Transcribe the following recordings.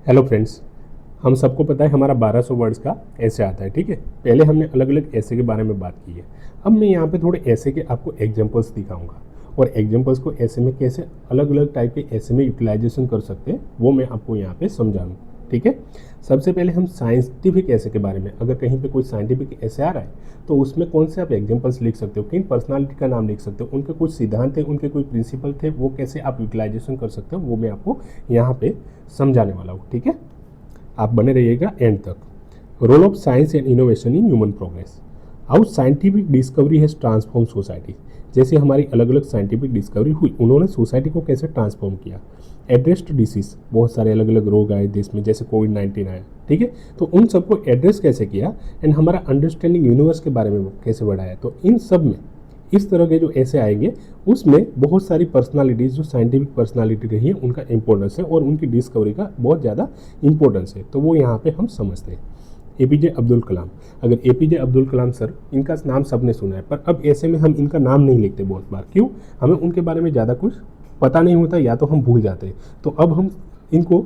Hello friends, हम सबको पता है हमारा 1200 वर्ड्स का ऐसे आता है। ठीक है, पहले हमने अलग अलग ऐसे के बारे में बात की है। अब मैं यहाँ पे थोड़े ऐसे के आपको एग्जांपल्स दिखाऊंगा और एग्जांपल्स को ऐसे में कैसे अलग अलग टाइप के ऐसे में यूटिलाइजेशन कर सकते हैं वो मैं आपको यहाँ पे समझाऊँ। ठीक है, सबसे पहले हम साइंटिफिक ऐसे के बारे में, अगर कहीं पे कोई साइंटिफिक ऐसे आ रहा है तो उसमें कौन से आप एग्जांपल्स लिख सकते हो, किन पर्सनालिटी का नाम लिख सकते हो, उनके कुछ सिद्धांत थे, उनके कोई प्रिंसिपल थे, वो कैसे आप यूटिलाइजेशन कर सकते हो वो मैं आपको यहाँ पे समझाने वाला हूँ। ठीक है, आप बने रहिएगा एंड तक। Role of science and innovation in human progress. How scientific discovery has transform society. जैसे हमारी अलग अलग साइंटिफिक डिस्कवरी हुई, उन्होंने सोसाइटी को कैसे ट्रांसफॉर्म किया। एड्रेस्ड डिसीज, बहुत सारे अलग अलग रोग आए देश में, जैसे कोविड-19 आया। ठीक है, तो उन सबको एड्रेस कैसे किया एंड हमारा अंडरस्टैंडिंग यूनिवर्स के बारे में कैसे बढ़ाया। तो इन सब में इस तरह के जो ऐसे आएंगे उसमें बहुत सारी पर्सनालिटीज़ जो साइंटिफिक पर्सनालिटी रही है उनका इंपॉर्टेंस है और उनकी डिस्कवरी का बहुत ज़्यादा इंपॉर्टेंस है, तो वो यहाँ पे हम समझते हैं। एपीजे अब्दुल कलाम। अगर एपीजे अब्दुल कलाम सर, इनका नाम सबने सुना है, पर अब ऐसे में हम इनका नाम नहीं लिखते बहुत बार। क्यों? हमें उनके बारे में ज़्यादा कुछ पता नहीं होता या तो हम भूल जाते हैं। तो अब हम इनको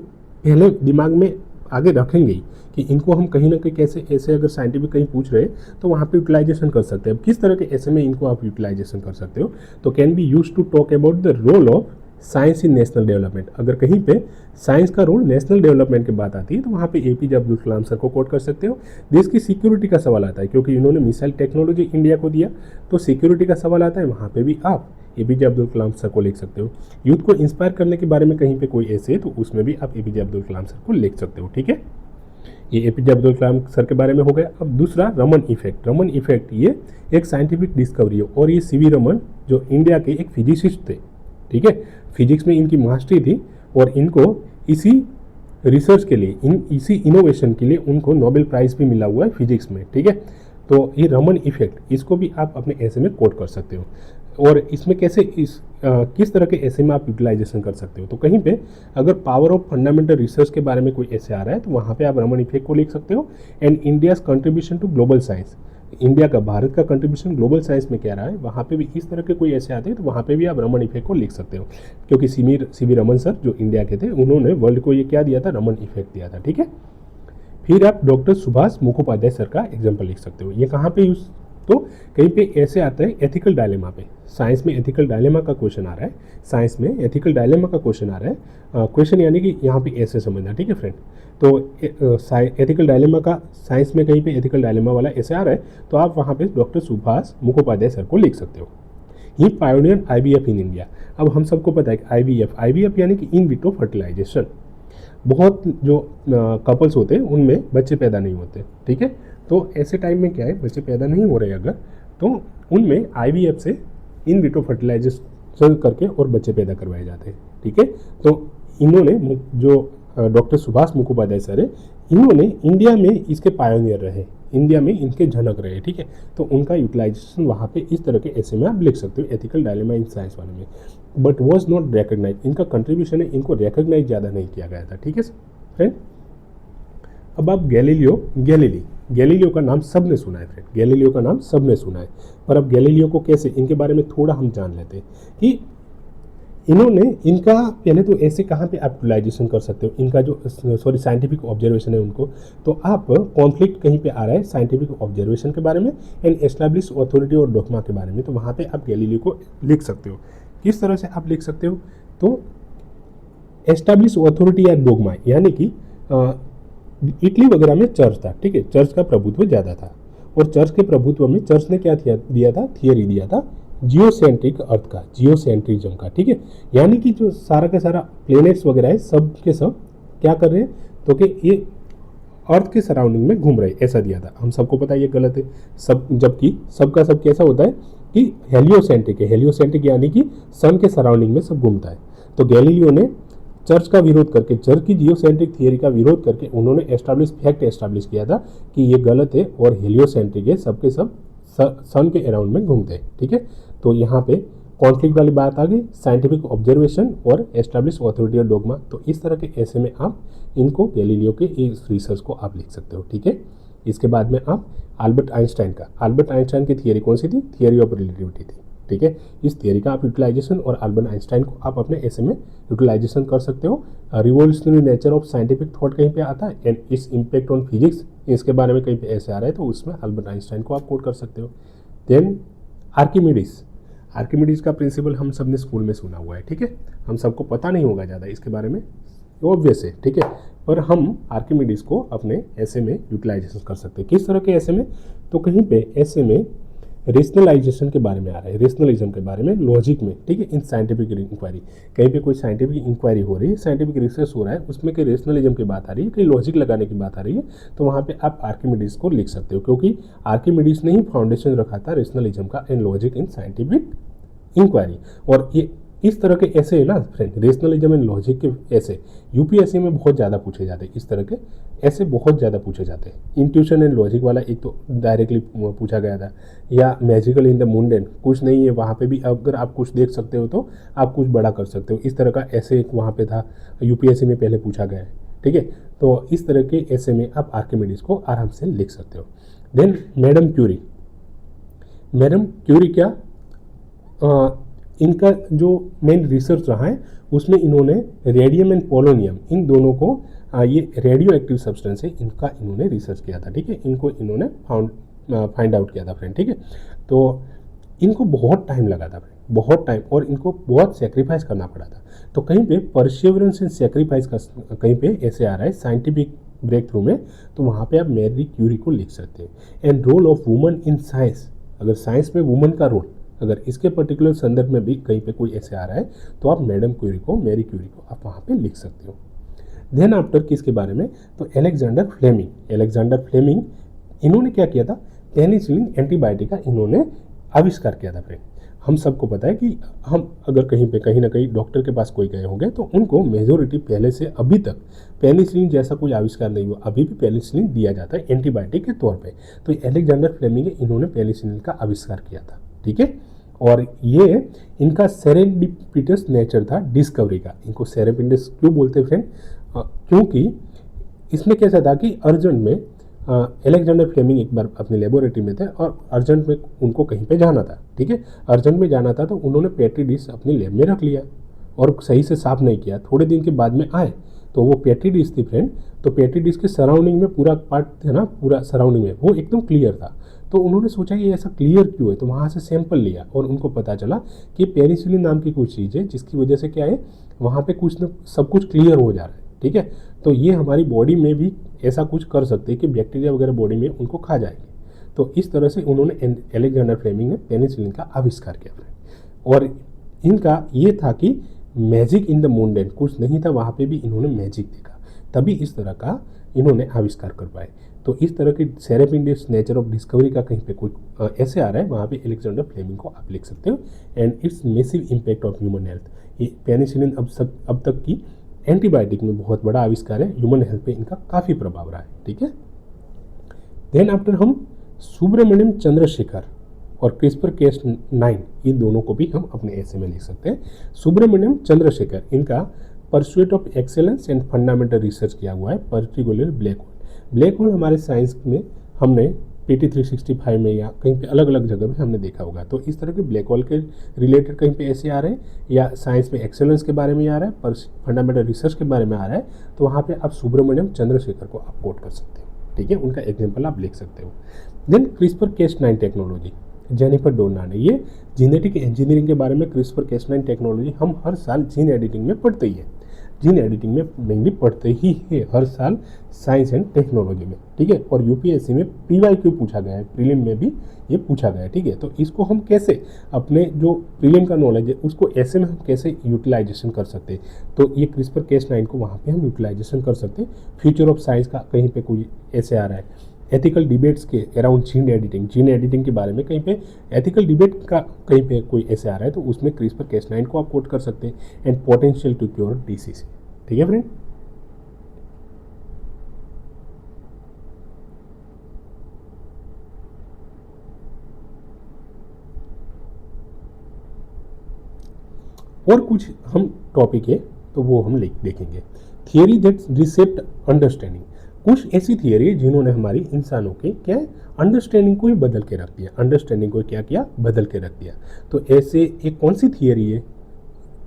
पहले दिमाग में आगे रखेंगे ही कि इनको हम कहीं ना कहीं कैसे ऐसे, अगर साइंटिफिक कहीं पूछ रहे तो वहाँ पे यूटिलाइजेशन कर सकते हैं। अब किस तरह के ऐसे में इनको आप यूटिलाइजेशन कर सकते हो, तो can be use to talk about the role of science in national development. अगर कहीं पे साइंस का रोल नेशनल डेवलपमेंट की बात आती है तो वहाँ पे एपीजे अब्दुल कलाम सर को कोट कर सकते हो। देश की सिक्योरिटी का सवाल आता है क्योंकि इन्होंने मिसाइल टेक्नोलॉजी इंडिया को दिया, तो सिक्योरिटी का सवाल आता है, वहाँ पे भी आप एपीजे अब्दुल कलाम सर को लिख सकते हो। यूथ को इंस्पायर करने के बारे में कहीं पे कोई ऐसे है तो उसमें भी आप एपीजे अब्दुल कलाम सर को लिख सकते हो। ठीक है, ये एपीजे अब्दुल कलाम सर के बारे में हो गया। अब दूसरा, रमन इफेक्ट। रमन इफेक्ट ये एक साइंटिफिक डिस्कवरी है और ये सीवी रमन जो इंडिया के एक फिजिसिस्ट थे। ठीक है, फिजिक्स में इनकी मास्टरी थी और इनको इसी रिसर्च के लिए, इसी इनोवेशन के लिए उनको नोबेल प्राइज़ भी मिला हुआ है फिजिक्स में। ठीक है, तो ये रमन इफेक्ट, इसको भी आप अपने ऐसे में कोट कर सकते हो। और इसमें कैसे किस तरह के ऐसे में आप यूटिलाइजेशन कर सकते हो, तो कहीं पे अगर पावर ऑफ फंडामेंटल रिसर्च के बारे में कोई ऐसे आ रहा है तो वहाँ पे आप रमन इफेक्ट को लिख सकते हो। And India's contribution to global science, India का, भारत का कंट्रीब्यूशन ग्लोबल साइंस में क्या रहा है, वहाँ पे भी इस तरह के कोई ऐसे आते हैं तो वहाँ पे भी आप रमन इफेक्ट को लिख सकते हो। क्योंकि सीवी रमन सर जो इंडिया के थे, उन्होंने वर्ल्ड को ये क्या दिया था, रमन इफेक्ट दिया था। ठीक है, फिर आप डॉक्टर सुभाष मुखोपाध्याय सर का एग्जाम्पल लिख सकते हो। ये कहाँ पे यूज, तो कहीं पे ऐसे आता है एथिकल डायलेमा पे। साइंस में एथिकल डायलेमा का क्वेश्चन आ रहा है, साइंस में एथिकल डायलेमा का क्वेश्चन आ रहा है। क्वेश्चन यानी कि यहाँ पे ऐसे समझना। ठीक है फ्रेंड, तो एथिकल डायलेमा का, साइंस में कहीं पे एथिकल डायलेमा वाला ऐसे आ रहा है तो आप वहाँ पे डॉक्टर सुभाष मुखोपाध्याय सर को लिख सकते हो। ही पायोनियर आईवीएफ इन इंडिया। अब हम सबको पता है कि आईवीएफ यानी कि इन विट्रो फर्टिलाइजेशन। बहुत जो कपल्स होते हैं उनमें बच्चे पैदा नहीं होते। ठीक है, तो ऐसे टाइम में क्या है, बच्चे पैदा नहीं हो रहे अगर, तो उनमें आईवीएफ से इन विट्रो फर्टिलाइजेशन करके और बच्चे पैदा करवाए जाते हैं। ठीक है, तो इन्होंने जो डॉक्टर सुभाष मुखोपाध्याय सर है, इन्होंने इंडिया में इसके पायोनियर रहे, इंडिया में इनके जनक रहे। ठीक है, तो उनका यूटिलाइजेशन वहाँ पे इस तरह के ऐसे में आप लिख सकते हो एथिकल डायलेमा इन साइंस वाले में। बट वॉज नॉट रिकग्नाइज, इनका कंट्रीब्यूशन है, इनको रिकग्नाइज ज़्यादा नहीं किया गया था। ठीक है फ्रेंड, अब आप गैलीलियो का नाम सबने सुना है फ्रेंड, गैलीलियो का नाम सबने सुना है। पर अब गैलीलियो को कैसे, इनके बारे में थोड़ा हम जान लेते हैं कि इन्होंने, इनका पहले तो ऐसे कहाँ पे आप यूटिलाइजेशन कर सकते हो, इनका जो साइंटिफिक ऑब्जर्वेशन है उनको, तो आप कॉन्फ्लिक्ट कहीं पे आ रहा है साइंटिफिक ऑब्जर्वेशन के बारे में एंड एस्टैब्लिश अथॉरिटी और डॉगमा के बारे में, तो वहाँ पे आप गैलीलियो को लिख सकते हो। किस तरह से आप लिख सकते हो, तो एस्टैब्लिश अथॉरिटी या डॉगमा, यानी कि इटली वगैरह में चर्च था। ठीक है, चर्च का प्रभुत्व ज़्यादा था और चर्च के प्रभुत्व में चर्च ने क्या दिया था, थियरी दिया था जियोसेंट्रिक अर्थ का, जियोसेंट्रिज्म का। ठीक है, यानी कि जो सारा का सारा प्लेनेट्स वगैरह है सब के सब क्या कर रहे हैं, तो कि ये अर्थ के सराउंडिंग में घूम रहे, ऐसा दिया था। हम सबको पता है ये गलत है सब, जबकि सबका सब कैसा होता है कि हेलियोसेंट्रिक है, हेलियोसेंट्रिक यानी कि सन के सराउंडिंग में सब घूमता है। तो गैलीलियो ने चर्च का विरोध करके, चर्च की जियोसेंट्रिक थियरी का विरोध करके उन्होंने फैक्ट एस्टैब्लिश किया था कि ये गलत है और हेलियोसेंट्रिक है, सबके सब सन के अराउंड में घूमते हैं। ठीक है, तो यहाँ पे कॉन्फ्लिक्ट वाली बात आ गई, साइंटिफिक ऑब्जर्वेशन और एस्टैब्लिश अथॉरिटी और डॉगमा। तो इस तरह के ऐसे में आप इनको, गैलीलियो के इस रिसर्च को आप लिख सकते हो। ठीक है, इसके बाद में आप अल्बर्ट आइंस्टाइन की थियरी कौन सी थी, थियरी ऑफ रिलेटिविटी थी। ठीक है। इस थियरी का आप यूटिलाइजेशन और अल्बर्ट आइंस्टाइन को आप अपने ऐसे में यूटिलाइजेशन कर सकते हो। Revolutionary nature of scientific thought कहीं पे आता है and its impact on physics, इसके बारे में कहीं पे ऐसे आ रहा है तो उसमें अल्बर्ट आइंस्टाइन को आप कोट कर सकते हो। देन आर्किमिडीज, आर्किमिडीज का प्रिंसिपल हम सब ने स्कूल में सुना हुआ है, ठीक है। हम सबको पता नहीं होगा ज़्यादा इसके बारे में, ऑब्वियस है, ठीक है। पर हम आर्किमिडीज को अपने ऐसे में यूटिलाइजेशन कर सकते हैं। किस तरह के ऐसे में, तो कहीं पे ऐसे में रेशनलाइजेशन के बारे में आ रहा है, रेशनलिज्म के बारे में, लॉजिक में, ठीक है। इन साइंटिफिक इंक्वायरी, कहीं पे कोई साइंटिफिक इंक्वायरी हो रही है, साइंटिफिक रिसर्च हो रहा है, उसमें कहीं रेशनलिज्म की बात आ रही है, कहीं लॉजिक लगाने की बात आ रही है, तो वहाँ पे आप आर्किमिडीज को लिख सकते हो, क्योंकि आर्किमिडीज ने ही फाउंडेशन रखा था रेशनलिज्म का and logic in scientific inquiry. और ये इस तरह के ऐसे है ना फ्रेंड, रेशनलिज्म एंड लॉजिक के ऐसे यूपीएससी में बहुत ज़्यादा पूछे जाते हैं। इस तरह के ऐसे बहुत ज़्यादा पूछे जाते हैं। इंट्यूशन एंड लॉजिक वाला एक तो डायरेक्टली पूछा गया था, या मैजिकल इन द मुंडेन, कुछ नहीं है वहाँ पे भी अगर आप कुछ देख सकते हो तो आप कुछ बड़ा कर सकते हो, इस तरह का ऐसे एक वहाँ पे था, यूपीएससी में पहले पूछा गया है, ठीक है। तो इस तरह के ऐसे में आप आर्किमिडीज को आराम से लिख सकते हो। Then madam Curie, madam Curie क्या, इनका जो मेन रिसर्च रहा है उसमें इन्होंने रेडियम एंड पोलोनियम इन दोनों को, ये रेडियो एक्टिव सब्सटेंस है, इनका इन्होंने रिसर्च किया था, ठीक है। इनको इन्होंने फाइंड आउट किया था फ्रेंड, ठीक है। तो इनको बहुत टाइम लगा था फ्रेंड, बहुत टाइम, और इनको बहुत सेक्रीफाइस करना पड़ा था। तो कहीं पे परसिवरेंस एंड सेक्रीफाइस का कहीं पे ऐसे आ रहा है साइंटिफिक ब्रेक थ्रू में, तो वहाँ पे आप मैरी क्यूरी को लिख सकते हैं। And role of woman in science, अगर साइंस में वुमन का रोल, अगर इसके पर्टिकुलर संदर्भ में भी कहीं पे कोई ऐसे आ रहा है तो आप मैडम क्यूरी को, मैरी क्यूरी को आप वहाँ पे लिख सकते हो। देन आफ्टर किसके बारे में, तो अलेक्जेंडर फ्लेमिंग, अलेक्जेंडर फ्लेमिंग इन्होंने क्या किया था, पेनिसिलिन एंटीबायोटिक का इन्होंने आविष्कार किया था फ्रेंड। हम सबको पता है कि हम अगर कहीं पे कहीं ना कहीं डॉक्टर के पास कोई गए होंगे तो उनको मेजोरिटी पहले से अभी तक पेनिसिलिन जैसा कोई आविष्कार नहीं हुआ, अभी भी पेनिसिलिन दिया जाता है एंटीबायोटिक के तौर पे। तो अलेक्जेंडर फ्लेमिंग इन्होंने पेनिसिलिन का आविष्कार किया था, ठीक है। और ये इनका सेरेंडिपिटस नेचर था डिस्कवरी का। इनको सेरेंडिपिटस क्यों बोलते हैं फ्रेंड, क्योंकि इसमें कैसा था कि अर्जेंट में अलेक्जेंडर फ्लेमिंग एक बार अपनी लेबोरेटरी में थे और अर्जेंट में उनको कहीं पे जाना था, ठीक है। अर्जेंट में जाना था तो उन्होंने पेट्री डिश अपनी लैब में रख लिया और सही से साफ नहीं किया। थोड़े दिन के बाद में आए तो वो पेट्री डिश थी फ्रेंड, तो पेट्री डिश के सराउंडिंग में पूरा पार्ट था ना, पूरा सराउंडिंग में वो एकदम क्लियर था। तो उन्होंने सोचा कि ऐसा क्लियर क्यों है, तो वहाँ से सैंपल लिया और उनको पता चला कि पेनिसिलिन नाम की कुछ चीज़ है जिसकी वजह से क्या है, वहाँ पे कुछ न सब कुछ क्लियर हो जा रहा है, ठीक है। तो ये हमारी बॉडी में भी ऐसा कुछ कर सकते हैं कि बैक्टीरिया वगैरह बॉडी में उनको खा जाएंगे। तो इस तरह से उन्होंने अलेक्जेंडर फ्लेमिंग ने पेनिसिलिन का आविष्कार किया। और इनका ये था कि मैजिक इन द मुंडेन, कुछ नहीं था वहाँ पे भी इन्होंने मैजिक देखा, तभी इस तरह का इन्होंने आविष्कार कर पाए। तो इस तरह की सेरेंडिपिटस नेचर ऑफ डिस्कवरी का कहीं पे कोई ऐसे आ रहा है, वहाँ पे अलेक्जेंडर फ्लेमिंग को आप लिख सकते हो। And it's massive impact of human health, ये पेनिसिलिन अब तक की एंटीबायोटिक में बहुत बड़ा आविष्कार है, ह्यूमन हेल्थ पे इनका काफ़ी प्रभाव रहा है, ठीक है। देन आफ्टर हम सुब्रमण्यम चंद्रशेखर और क्रिस्पर Cas9 इन दोनों को भी हम अपने ऐसे में लिख सकते हैं। सुब्रमण्यम चंद्रशेखर, इनका pursuit of excellence and fundamental research किया हुआ है, particular black hole. Black hole हमारे साइंस में हमने PT 365 में या कहीं पे अलग अलग जगह में हमने देखा होगा। तो इस तरह के ब्लैक होल के रिलेटेड कहीं पे ऐसे आ रहे हैं, या साइंस में एक्सेलेंस के बारे में आ रहा है, पर फंडामेंटल रिसर्च के बारे में आ रहा है, तो वहाँ पे आप सुब्रमण्यम चंद्रशेखर को आप कोट कर सकते हो, ठीक है। उनका एग्जाम्पल आप लिख सकते हो। Then CRISPR Cas9 technology, Jennifer Doudna ने, ये जेनेटिक इंजीनियरिंग के बारे में क्रिस्पर Cas9 टेक्नोलॉजी हम हर साल जीन एडिटिंग में पढ़ते ही है, जीन एडिटिंग में मेनली पढ़ते ही है हर साल साइंस एंड टेक्नोलॉजी में, ठीक है। और यूपीएससी में PYQ पूछा गया है, प्रीलिम में भी ये पूछा गया है, ठीक है। तो इसको हम कैसे अपने जो प्रीलिम का नॉलेज है उसको ऐसे में हम कैसे यूटिलाइजेशन कर सकते हैं, तो ये क्रिस्पर Cas9 को वहाँ पे हम यूटिलाइजेशन कर सकते हैं। फ्यूचर ऑफ साइंस का कहीं पे कोई ऐसे आ रहा है, एथिकल डिबेट्स के अराउंड जीन एडिटिंग के बारे में कहीं पे एथिकल डिबेट का कहीं पे कोई ऐसे आ रहा है, तो उसमें क्रिस्पर Cas9 को आप कोट कर सकते हैं। And potential to cure disease, ठीक है फ्रेंड। और कुछ हम टॉपिक है तो वो हम देखेंगे। थियरी दैट रिसेप्ट अंडरस्टैंडिंग, कुछ ऐसी थियरी है जिन्होंने हमारी इंसानों के क्या अंडरस्टैंडिंग को ही बदल के रख दिया, अंडरस्टैंडिंग को क्या किया, बदल के रख दिया। तो ऐसे एक कौन सी थियरी है,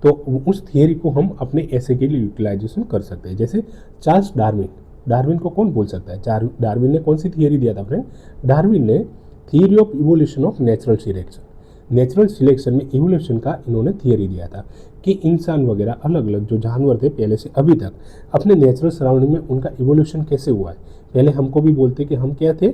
तो उस थियरी को हम अपने ऐसे के लिए यूटिलाइजेशन कर सकते हैं। जैसे चार्ल्स डार्विन, डार्विन को कौन बोल सकता है? डार्विन ने कौन सी थियरी दिया था फ्रेंड? डार्विन ने theory of evolution of natural selection, natural selection में इवोल्यूशन का इन्होंने थियरी दिया था कि इंसान वगैरह अलग अलग जो जानवर थे पहले से अभी तक अपने नेचुरल सराउंडिंग में उनका इवोल्यूशन कैसे हुआ है। पहले हमको भी बोलते कि हम क्या थे,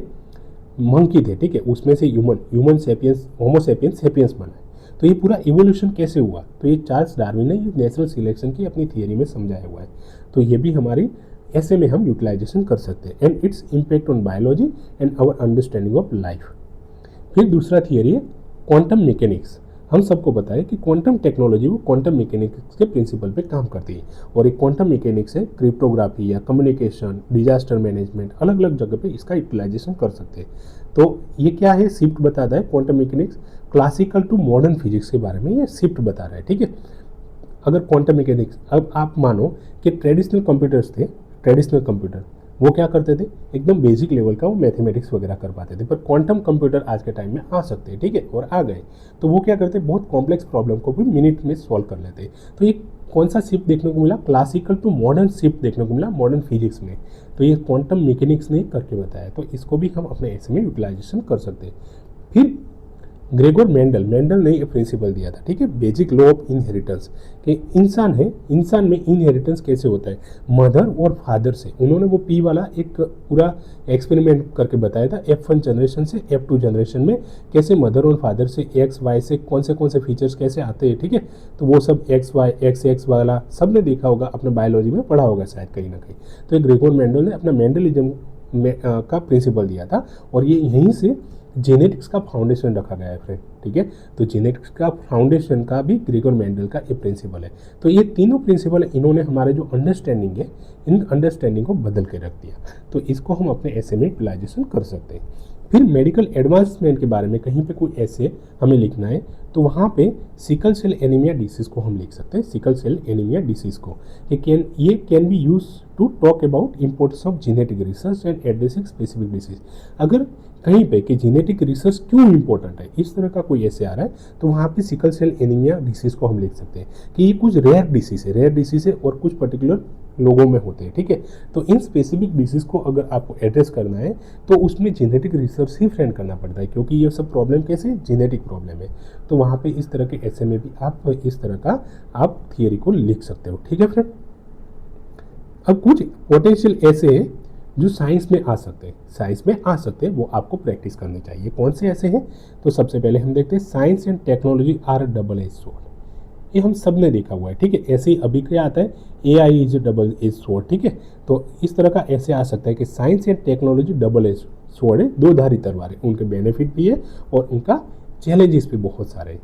मंकी थे, ठीक है, उसमें से ह्यूमन सेपियंस, होमो सेपियंस, सेपियंस बना है। तो ये पूरा इवोल्यूशन कैसे हुआ, तो ये चार्ल्स डार्विन ने ये नेचुरल सिलेक्शन की अपनी थियरी में समझाया हुआ है। तो ये भी हमारी ऐसे में हम यूटिलाइजेशन कर सकते हैं, and its impact on biology and our understanding of life. फिर दूसरा थियरी है क्वांटम मैकेनिक्स। हम सबको पता है कि क्वांटम टेक्नोलॉजी वो क्वांटम मैकेनिक्स के प्रिंसिपल पे काम करती है, और एक क्वांटम मैकेनिक्स है क्रिप्टोग्राफी या कम्युनिकेशन, डिजास्टर मैनेजमेंट, अलग अलग जगह पे इसका यूटिलाइजेशन कर सकते हैं। तो ये क्या है, शिफ्ट बताता है quantum mechanics classical to modern physics के बारे में, ये शिफ्ट बता रहा है, ठीक है। अगर क्वांटम मैकेनिक्स, अब आप मानो कि ट्रेडिशनल कंप्यूटर्स थे, ट्रेडिशनल कंप्यूटर वो क्या करते थे, एकदम बेसिक लेवल का वो मैथमेटिक्स वगैरह कर पाते थे, पर क्वांटम कंप्यूटर आज के टाइम में आ सकते हैं, ठीक है, और आ गए। तो वो क्या करते हैं, बहुत कॉम्प्लेक्स प्रॉब्लम को भी मिनट में सॉल्व कर लेते हैं। तो ये कौन सा शिफ्ट देखने को मिला, क्लासिकल टू मॉडर्न शिफ्ट देखने को मिला मॉडर्न फिजिक्स में। तो ये क्वांटम मैकेनिक्स ने करके बताया, तो इसको भी हम अपने ऐसे में यूटिलाइजेशन कर सकते हैं। फिर ग्रेगोर मेंडल ने ये प्रिंसिपल दिया था, ठीक है, बेसिक लॉ ऑफ इनहेरिटेंस, कि इंसान है, इंसान में इनहेरिटेंस कैसे होता है, मदर और फादर से। उन्होंने वो पी वाला एक पूरा एक्सपेरिमेंट करके बताया था, F1 जनरेशन से F2 जनरेशन में कैसे मदर और फादर से एक्स वाई से कौन से फीचर्स कैसे आते हैं, ठीक है। तो वो सब एक्स वाई एक्स वाला सबने देखा होगा, अपने बायोलॉजी में पढ़ा होगा शायद कहीं ना कहीं। तो ग्रेगोर मेंडल ने अपना मेंडलिज्म का प्रिंसिपल दिया था, और ये यहीं से जेनेटिक्स का फाउंडेशन रखा गया है फ्रेंड, ठीक है। तो जेनेटिक्स का फाउंडेशन का भी ग्रेगोर मेंडल का ये प्रिंसिपल है। तो ये तीनों प्रिंसिपल इन्होंने हमारे जो अंडरस्टैंडिंग है, इन अंडरस्टैंडिंग को बदल के रख दिया। तो इसको हम अपने ऐसे में यूटिलाइजेशन कर सकते हैं। फिर मेडिकल एडवांसमेंट के बारे में कहीं पे कोई ऐसे हमें लिखना है, तो वहाँ पे सिकल सेल एनीमिया डिसीज़ को हम लिख सकते हैं, सिकल सेल एनीमिया डिसीज़ को। ये can be use to talk about importance of genetic research and addressing specific disease. अगर कहीं पे कि जेनेटिक रिसर्च क्यों इंपॉर्टेंट है, इस तरह का कोई ऐसे आ रहा है, तो वहाँ पे सिकल सेल एनीमिया डिसीज़ को हम लिख सकते हैं कि ये कुछ रेयर डिसीज़ है और कुछ पर्टिकुलर लोगों में होते हैं, ठीक है। तो इन स्पेसिफिक डिसीज़ को अगर आपको एड्रेस करना है तो उसमें जेनेटिक रिसर्च ही फ्रेंड करना पड़ता है, क्योंकि ये सब प्रॉब्लम कैसे जेनेटिक प्रॉब्लम है। तो वहाँ पे इस तरह के ऐसे में भी आप इस तरह का आप थियरी को लिख सकते हो, ठीक है फ्रेंड। अब कुछ पोटेंशियल ऐसे हैं जो साइंस में आ सकते हैं, वो आपको प्रैक्टिस करनी चाहिए। कौन से ऐसे हैं, तो सबसे पहले हम देखते हैं science and technology are double edge sword. ये हम सब ने देखा हुआ है, ठीक है। ऐसे ही अभी क्या आता है, AI is double edge sword, ठीक है। तो इस तरह का ऐसे आ सकता है कि science and technology double edge sword है, दो धारी तलवार है, उनके बेनिफिट भी है और उनका चैलेंजेस भी बहुत सारे हैं।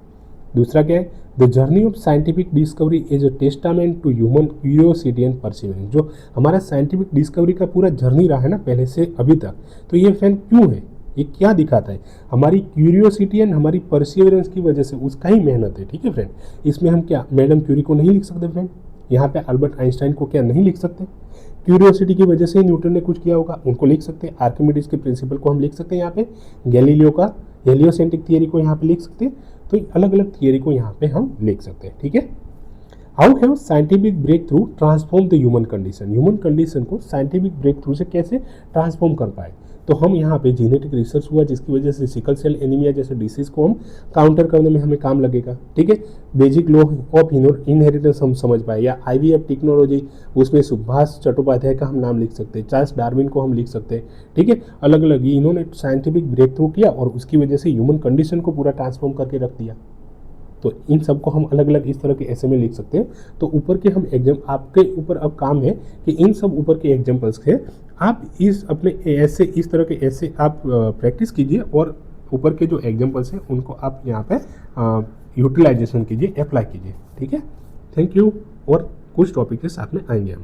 दूसरा क्या है, the journey of scientific discovery is a testament to human curiosity and perseverance. जो हमारा साइंटिफिक डिस्कवरी का पूरा जर्नी रहा है ना पहले से अभी तक, तो ये फ्रेंड क्यों है, ये क्या दिखाता है, हमारी क्यूरियोसिटी एंड हमारी परसिवरेंस की वजह से, उसका ही मेहनत है, ठीक है फ्रेंड। इसमें हम क्या मैडम क्यूरी को नहीं लिख सकते फ्रेंड, यहाँ पे अल्बर्ट आइंस्टाइन को क्या नहीं लिख सकते, क्यूरियोसिटी की वजह से ही न्यूटन ने कुछ किया होगा, उनको लिख सकते हैं। आर्किमिडीज के प्रिंसिपल को हम लिख सकते हैं यहाँ पे, गैलीलियो का हेलियोसेंट्रिक थियरी को यहाँ पे लिख सकते हैं। तो अलग अलग थियरी को यहाँ पे हम लिख सकते हैं, ठीक है। How have scientific breakthrough transform the human condition को साइंटिफिक ब्रेक थ्रू से कैसे ट्रांसफॉर्म कर पाए, तो हम यहाँ पे जेनेटिक रिसर्च हुआ जिसकी वजह से सिकल सेल एनीमिया जैसे डिसीज को हम काउंटर करने में हमें काम लगेगा, ठीक है। बेसिक लॉ ऑफ इनहेरिटेंस हम समझ पाए, या IVF टेक्नोलॉजी, उसमें सुभाष चट्टोपाध्याय का हम नाम लिख सकते हैं, चार्ल्स डार्विन को हम लिख सकते हैं, ठीक है। अलग अलग इन्होंने साइंटिफिक ब्रेक थ्रू किया और उसकी वजह से ह्यूमन कंडीशन को पूरा ट्रांसफॉर्म करके रख दिया। तो इन सबको हम अलग अलग इस तरह के ऐसे में लिख सकते हैं। तो ऊपर के हम आपके ऊपर अब काम है कि इन सब ऊपर के एग्जाम्पल्स के आप इस अपने ऐसे इस तरह के ऐसे आप प्रैक्टिस कीजिए, और ऊपर के जो एग्जाम्पल्स हैं उनको आप यहाँ पे यूटिलाइजेशन कीजिए, अप्लाई कीजिए, ठीक है। थैंक यू, और कुछ टॉपिक के साथ में आएंगे हम।